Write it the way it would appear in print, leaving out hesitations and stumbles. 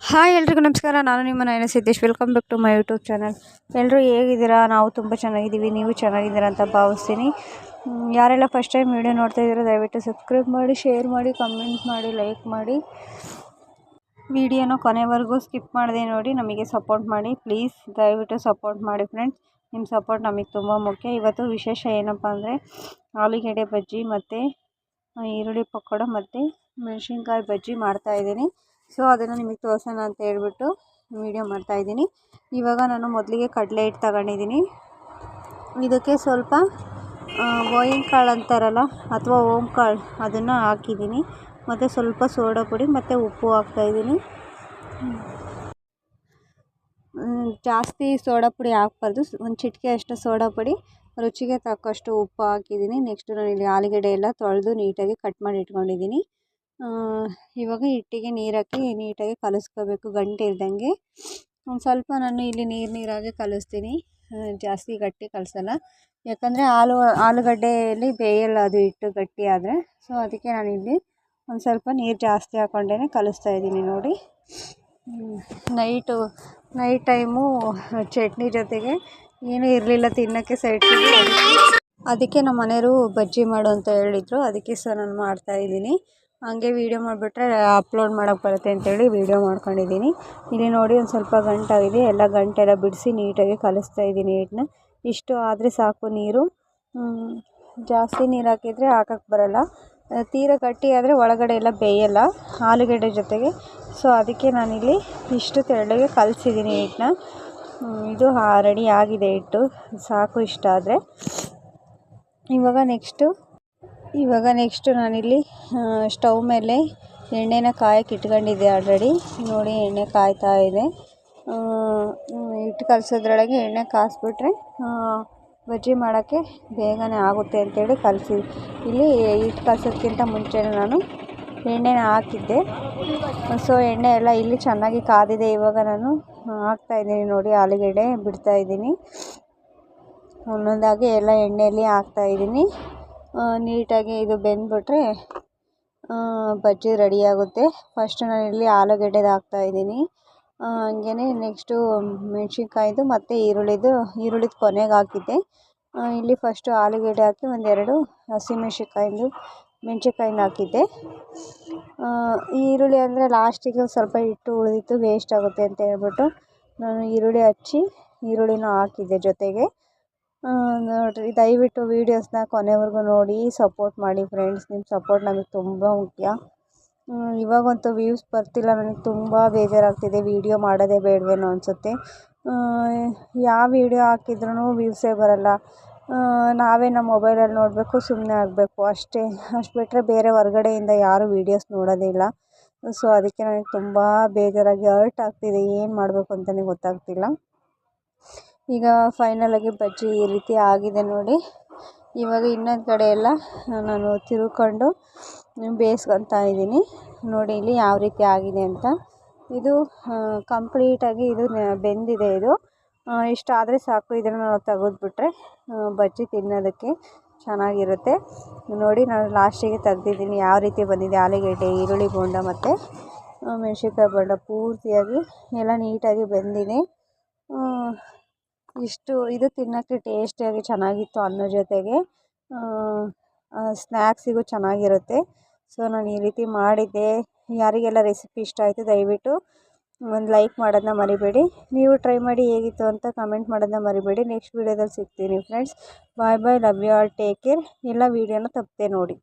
Hi ಎಲ್ರಿಗೂ ನಮಸ್ಕಾರ. ನಾನು ನಿಮ್ಮ Nayana Siddesh. Welcome back to my YouTube channel. ಎಲ್ಲರೂ ಹೇಗಿದ್ದೀರಾ? ನಾವು ತುಂಬ ಚೆನ್ನಾಗಿದ್ದೀವಿ, ನೀವು ಚೆನ್ನಾಗಿದ್ದೀರಾ ಅಂತ ಭಾವಿಸ್ತೀನಿ. ಯಾರೆಲ್ಲ ಫಸ್ಟ್ ಟೈಮ್ ವೀಡಿಯೋ ನೋಡ್ತಾ ಇದ್ದೀರೋ ದಯವಿಟ್ಟು ಸಬ್ಸ್ಕ್ರೈಬ್ ಮಾಡಿ, ಶೇರ್ ಮಾಡಿ, ಕಮೆಂಟ್ ಮಾಡಿ, ಲೈಕ್ ಮಾಡಿ. ವಿಡಿಯೋನ ಕೊನೆವರೆಗೂ ಸ್ಕಿಪ್ ಮಾಡದೆ ನೋಡಿ, ನಮಗೆ ಸಪೋರ್ಟ್ ಮಾಡಿ ಪ್ಲೀಸ್. ದಯವಿಟ್ಟು ಸಪೋರ್ಟ್ ಮಾಡಿ ಫ್ರೆಂಡ್ಸ್. ನಿಮ್ಮ ಸಪೋರ್ಟ್ ನಮಗೆ ತುಂಬ ಮುಖ್ಯ. ಇವತ್ತು ವಿಶೇಷ ಏನಪ್ಪ ಅಂದರೆ ಆಲೂಗೆಡ್ಡೆ ಬಜ್ಜಿ ಮತ್ತು ಈರುಳ್ಳಿ ಪಕೋಡ ಮತ್ತು ಮೆಣಸಿನ್ಕಾಯಿ ಬಜ್ಜಿ ಮಾಡ್ತಾಯಿದ್ದೀನಿ. ಸೊ ಅದನ್ನು ನಿಮಗೆ ತೋರಿಸೋಣ ಅಂತ ಹೇಳ್ಬಿಟ್ಟು ವೀಡಿಯೋ ಮಾಡ್ತಾಯಿದ್ದೀನಿ. ಇವಾಗ ನಾನು ಮೊದಲಿಗೆ ಕಡಲೆ ಹಿಟ್ಟು ತಗೊಂಡಿದ್ದೀನಿ. ಇದಕ್ಕೆ ಸ್ವಲ್ಪ ಬೋಯಿನ್ ಕಾಳು ಅಂತಾರಲ್ಲ ಅಥವಾ ಓಮ್ ಕಾಳು, ಅದನ್ನು ಹಾಕಿದ್ದೀನಿ. ಮತ್ತು ಸ್ವಲ್ಪ ಸೋಡಾ ಪುಡಿ ಮತ್ತು ಉಪ್ಪು ಹಾಕ್ತಾಯಿದ್ದೀನಿ. ಜಾಸ್ತಿ ಸೋಡಾ ಪುಡಿ ಹಾಕ್ಬಾರ್ದು, ಒಂದು ಚಿಟಿಕೆ ಅಷ್ಟು ಸೋಡಾ ಪುಡಿ, ರುಚಿಗೆ ತಕ್ಕಷ್ಟು ಉಪ್ಪು ಹಾಕಿದ್ದೀನಿ. ನೆಕ್ಸ್ಟು ನಾನು ಇಲ್ಲಿ ಆಲೂಗೆಡ್ಡೆ ಎಲ್ಲ ತೊಳೆದು ನೀಟಾಗಿ ಕಟ್ ಮಾಡಿ ಇಟ್ಕೊಂಡಿದ್ದೀನಿ. ಇವಾಗ ಹಿಟ್ಟಿಗೆ ನೀರು ಹಾಕಿ ನೀಟಾಗಿ ಕಲಿಸ್ಕೋಬೇಕು, ಗಂಟೆ ಇಲ್ದಂಗೆ. ಒಂದು ಸ್ವಲ್ಪ ನಾನು ಇಲ್ಲಿ ನೀರಾಗಿ ಕಲಿಸ್ತೀನಿ, ಜಾಸ್ತಿ ಗಟ್ಟಿ ಕಲಿಸಲ್ಲ. ಯಾಕಂದರೆ ಆಲೂಗಡ್ಡೆಯಲ್ಲಿ ಬೇಯಲ್ಲ ಅದು ಹಿಟ್ಟು ಗಟ್ಟಿ ಆದರೆ. ಸೊ ಅದಕ್ಕೆ ನಾನಿಲ್ಲಿ ಒಂದು ಸ್ವಲ್ಪ ನೀರು ಜಾಸ್ತಿ ಹಾಕ್ಕೊಂಡೇ ಕಲಿಸ್ತಾ ಇದ್ದೀನಿ ನೋಡಿ. ನೈಟ್ ಟೈಮು ಚಟ್ನಿ ಜೊತೆಗೆ ಏನೂ ಇರಲಿಲ್ಲ ತಿನ್ನೋಕ್ಕೆ ಸೈಡ್ಗೆ, ಅದಕ್ಕೆ ನಮ್ಮ ಮನೆಯವರು ಬಜ್ಜಿ ಮಾಡು ಅಂತ ಹೇಳಿದರು. ಅದಕ್ಕೆ ನಾನು ಮಾಡ್ತಾಯಿದ್ದೀನಿ. ಹಾಗೆ ವೀಡಿಯೋ ಮಾಡಿಬಿಟ್ರೆ ಅಪ್ಲೋಡ್ ಮಾಡೋಕ್ಕೆ ಬರುತ್ತೆ ಅಂತೇಳಿ ವೀಡಿಯೋ ಮಾಡ್ಕೊಂಡಿದ್ದೀನಿ. ಇಲ್ಲಿ ನೋಡಿ ಒಂದು ಸ್ವಲ್ಪ ಗಂಟಾಗಿದೆ, ಎಲ್ಲ ಗಂಟೆಲ್ಲ ಬಿಡಿಸಿ ನೀಟಾಗಿ ಕಲಿಸ್ತಾ ಇದ್ದೀನಿ ಹಿಟ್ಟನ್ನ. ಇಷ್ಟು ಆದರೆ ಸಾಕು ನೀರು. ಜಾಸ್ತಿ ನೀರು ಹಾಕಿದರೆ ಹಾಕೋಕ್ಕೆ ಬರೋಲ್ಲ, ತೀರ ಗಟ್ಟಿ ಆದರೆ ಒಳಗಡೆ ಎಲ್ಲ ಬೇಯಲ್ಲ ಆಲೂಗಡ್ಡೆ ಜೊತೆಗೆ. ಸೊ ಅದಕ್ಕೆ ನಾನಿಲ್ಲಿ ಇಷ್ಟು ತೆಳ್ಳಗೆ ಕಲಿಸಿದ್ದೀನಿ ಹಿಟ್ಟನ್ನ. ಇದು ರೆಡಿ ಆಗಿದೆ ಹಿಟ್ಟು, ಸಾಕು ಇಷ್ಟ ಆದರೆ. ಇವಾಗ ನೆಕ್ಸ್ಟು ನಾನಿಲ್ಲಿ ಸ್ಟವ್ ಮೇಲೆ ಎಣ್ಣೆನ ಕಾಯಕ್ಕೆ ಇಟ್ಕೊಂಡಿದ್ದೆ ಆಲ್ರೆಡಿ. ನೋಡಿ ಎಣ್ಣೆ ಕಾಯ್ತಾ ಇದೆ. ಹಿಟ್ಟು ಕಲಸೋದ್ರೊಳಗೆ ಎಣ್ಣೆ ಕಾಯಿಸ್ಬಿಟ್ರೆ ಬಜ್ಜಿ ಮಾಡೋಕ್ಕೆ ಬೇಗನೆ ಆಗುತ್ತೆ ಅಂತೇಳಿ ಕಲಸಿ. ಇಲ್ಲಿ ಹಿಟ್ಟು ಕಲಸೋದ್ಕಿಂತ ಮುಂಚೆ ನಾನು ಎಣ್ಣೆನ ಹಾಕಿದ್ದೆ. ಸೊ ಎಣ್ಣೆ ಎಲ್ಲ ಇಲ್ಲಿ ಚೆನ್ನಾಗಿ ಕಾದಿದೆ. ಇವಾಗ ನಾನು ಹಾಕ್ತಾಯಿದ್ದೀನಿ ನೋಡಿ, ಆಲೂಗೆಡ್ಡೆ ಬಿಡ್ತಾಯಿದ್ದೀನಿ ಒಂದೊಂದಾಗಿ ಎಲ್ಲ ಎಣ್ಣೆಯಲ್ಲಿ ಹಾಕ್ತಾಯಿದ್ದೀನಿ. ನೀಟಾಗಿ ಇದು ಬೆಂದ್ಬಿಟ್ರೆ ಬಜ್ಜಿ ರೆಡಿಯಾಗುತ್ತೆ. ಫಸ್ಟ್ ನಾನು ಇಲ್ಲಿ ಆಲೂಗೆಡ್ಡೆದು ಹಾಕ್ತಾಯಿದ್ದೀನಿ. ಹಾಗೆಯೇ ನೆಕ್ಸ್ಟು ಮೆಣಸಿನ್ಕಾಯಿದು ಮತ್ತು ಈರುಳ್ಳಿದು ಕೊನೆಗೆ ಹಾಕಿದ್ದೆ. ಇಲ್ಲಿ ಫಸ್ಟು ಆಲೂಗೆಡ್ಡೆ ಹಾಕಿ ಒಂದೆರಡು ಮೆಣಸಿನ್ಕಾಯಿನ ಹಾಕಿದ್ದೆ. ಈರುಳ್ಳಿ ಅಂದರೆ ಲಾಸ್ಟಿಗೆ ಸ್ವಲ್ಪ ಹಿಟ್ಟು ಉಳಿದಿತ್ತು, ವೇಸ್ಟ್ ಆಗುತ್ತೆ ಅಂತ ಹೇಳ್ಬಿಟ್ಟು ನಾನು ಈರುಳ್ಳಿನ ಹಾಕಿದ್ದೆ ಜೊತೆಗೆ. ನೋಡಿರಿ, ದಯವಿಟ್ಟು ವೀಡಿಯೋಸ್ನ ಕೊನೆವರೆಗೂ ನೋಡಿ ಸಪೋರ್ಟ್ ಮಾಡಿ ಫ್ರೆಂಡ್ಸ್. ನಿಮ್ಮ ಸಪೋರ್ಟ್ ನಮಗೆ ತುಂಬ ಮುಖ್ಯ. ಇವಾಗಂತೂ ವ್ಯೂಸ್ ಬರ್ತಿಲ್ಲ, ನನಗೆ ತುಂಬ ಬೇಜಾರಾಗ್ತಿದೆ. ವೀಡಿಯೋ ಮಾಡೋದೇ ಬೇಡವೇನೋ ಅನಿಸುತ್ತೆ. ಯಾವ ವೀಡಿಯೋ ಹಾಕಿದ್ರೂ ವ್ಯೂಸೇ ಬರೋಲ್ಲ. ನಾವೇ ನಮ್ಮ ಮೊಬೈಲಲ್ಲಿ ನೋಡಬೇಕು, ಸುಮ್ಮನೆ ಆಗಬೇಕು ಅಷ್ಟೇ. ಅಷ್ಟು ಬಿಟ್ಟರೆ ಬೇರೆ ಹೊರಗಡೆಯಿಂದ ಯಾರೂ ವೀಡಿಯೋಸ್ ನೋಡೋದೇ ಇಲ್ಲ. ಸೊ ಅದಕ್ಕೆ ನನಗೆ ತುಂಬ ಬೇಜಾರಾಗಿ ಹರ್ಟ್ ಆಗ್ತಿದೆ. ಏನು ಮಾಡಬೇಕು ಅಂತಲೇ ಗೊತ್ತಾಗ್ತಿಲ್ಲ. ಈಗ ಫೈನಲಾಗಿ ಬಜ್ಜಿ ಈ ರೀತಿ ಆಗಿದೆ ನೋಡಿ. ಇವಾಗ ಇನ್ನೊಂದು ಕಡೆ ಎಲ್ಲ ನಾನು ತಿರುಕೊಂಡು ಬೇಯಿಸ್ಕೊತಾ ಇದ್ದೀನಿ. ನೋಡಿ ಇಲ್ಲಿ ಯಾವ ರೀತಿ ಆಗಿದೆ ಅಂತ. ಇದು ಕಂಪ್ಲೀಟಾಗಿ ಇದು ಬೆಂದಿದೆ. ಇದು ಇಷ್ಟ ಆದರೆ ಸಾಕು. ಇದನ್ನು ನಾವು ತೆಗೆದುಬಿಟ್ರೆ ಬಜ್ಜಿ ತಿನ್ನೋದಕ್ಕೆ ಚೆನ್ನಾಗಿರುತ್ತೆ. ನೋಡಿ ನಾನು ಲಾಸ್ಟಿಗೆ ತೆಗ್ದಿದ್ದೀನಿ ಯಾವ ರೀತಿ ಬಂದಿದೆ. ಆಲೂಗೆಡ್ಡೆ, ಈರುಳ್ಳಿ ಬೋಂಡ ಮತ್ತು ಮೆಣಸಿನ್ಕಾಯಿ ಬೋಂಡ ಪೂರ್ತಿಯಾಗಿ ಎಲ್ಲ ನೀಟಾಗಿ ಬೆಂದಿದೆ. ಇದು ತಿನ್ನೋಕ್ಕೆ ಟೇಸ್ಟಿಯಾಗಿ ಚೆನ್ನಾಗಿತ್ತು. ಅನ್ನ ಜೊತೆಗೆ ಸ್ನ್ಯಾಕ್ಸಿಗೂ ಚೆನ್ನಾಗಿರುತ್ತೆ. ಸೊ ನಾನು ಈ ರೀತಿ ಮಾಡಿದ್ದೆ. ಯಾರಿಗೆಲ್ಲ ರೆಸಿಪಿ ಇಷ್ಟ ಆಯಿತು ದಯವಿಟ್ಟು ಒಂದು ಲೈಕ್ ಮಾಡೋದನ್ನ ಮರಿಬೇಡಿ. ನೀವು ಟ್ರೈ ಮಾಡಿ ಹೇಗಿತ್ತು ಅಂತ ಕಮೆಂಟ್ ಮಾಡೋದನ್ನ ಮರಿಬೇಡಿ. ನೆಕ್ಸ್ಟ್ ವೀಡಿಯೋದಲ್ಲಿ ಸಿಗ್ತೀನಿ friends. Bye bye, love you all, take care. ಎಲ್ಲ ವೀಡಿಯೋನ ತಪ್ಪದೆ ನೋಡಿ.